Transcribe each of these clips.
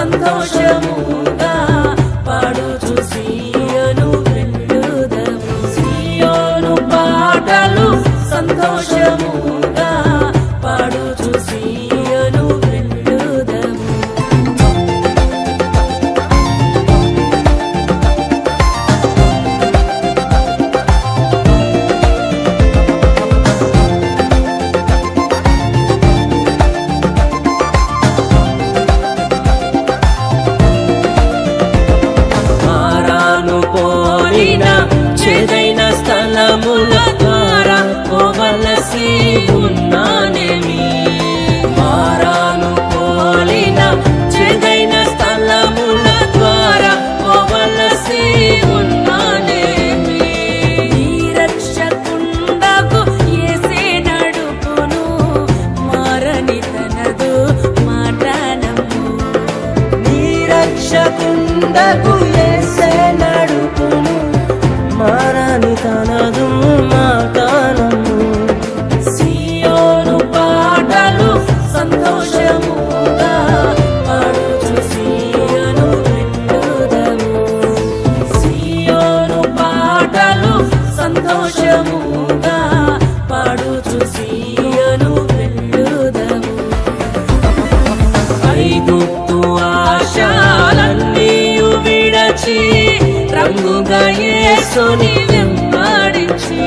సంతోషముగా పాడుచు సియోను వెళ్ళుదము. సియోను పాటలు సంతోషముగా పాడుచు సియోను వెళ్ళుదము. చేదైన స్థలముల ద్వారా పోవలసి ఉన్నానేమి. మారాను పోలిన చేదైన స్థలముల ద్వారా పోవలసి ఉన్నానేమి. నీ రక్షకుండగు యేసే నడుపును, మారని తనదు మాట నమ్ము. నీ రక్షకుండగు యేసే నడుపును, మారని తనదు మాట నమ్ము. సియోను పాటలు సంతోషముగా పాడుచు సియోను వెళ్ళుదము. సియోను పాటలు సంతోషముగా పాడుచు సియోను వెళ్ళుదము. ఐగుప్తు ఆశలన్నీయు విడచి రంగుగా యేసుని వెంబడించి.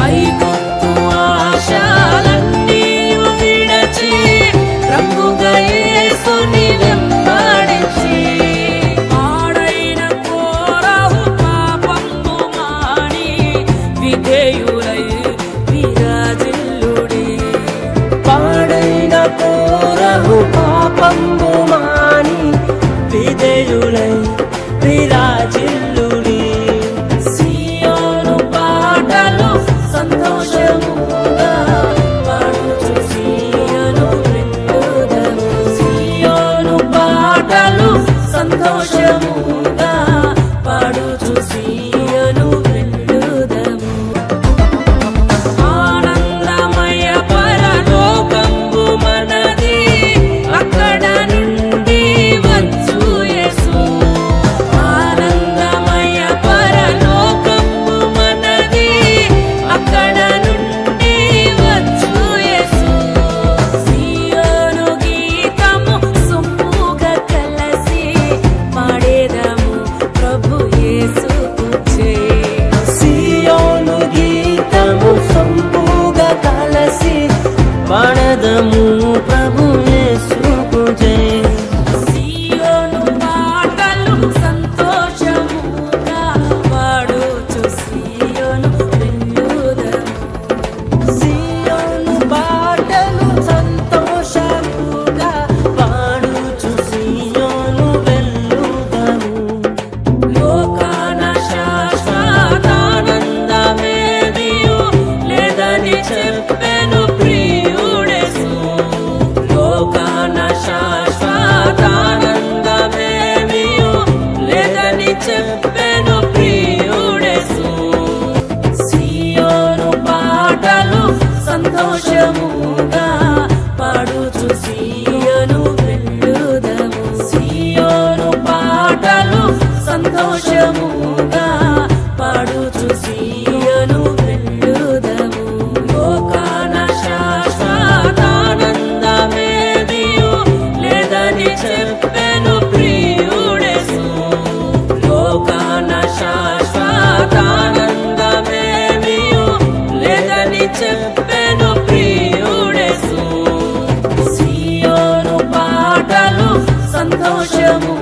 ఐగుప్తు ఆశలన్నీయు విడచి రంగుగా యేసుని వెంబడించి. పాడైన కోరహు పాపము మాని విధేయులై విరాజిల్లుడి. పాడైన కోరహు పాపము మాని విధేయులై విరాజిల్లుడి. సియోను పాటలు సంతోషముగా పాడుచు సియోను వెళ్ళుదము. సియోను పాటలు సంతోషముగా పాడుచు సియోను వెళ్ళుదము. ఆనందమయ పరలోకంబు మనది, అక్కడ నుండి వచ్చు యేసు. ఆనందమయ పరలోకంబు మనది, అక్కడ నుండి వచ్చు యేసు. సియోను గీతము సొమ్ముగా కలసి పాడేదము ప్రభు యేసుకు జై. సియోను గీతము సొమ్ముగా కలసి పాడేదము ప్రభు యేసుకు జై. సియోను పాటలు సంతోషముగా పాడుచు సియోను వెళ్ళుదము. సియోను పాటలు సంతోషముగా పాడుచు సియోను వెళ్ళుదము. లోకాన శాశ్వతానందమేదియు లేదని చెప్పెను ప్రియుడేసు. లోకాన శాశ్వతానందమేమియు లేదని చెప్పెను ప్రియుడేసు. సియోను పాటలు సంతోషముగా పాడుచు సియోను వెళ్ళుదము. సియోను పాటలు సంతోషముగా పాడుచు సియోను వెళ్ళుదము. లోకాన శాశ్వతానందమేదియు లేదని చెప్పెను ప్రియుడేసు. లోకాన శాశ్వతానందమేమియు లేదని చెప్పెను ప్రియుడేసు. సియోను పాటలు సంతోషము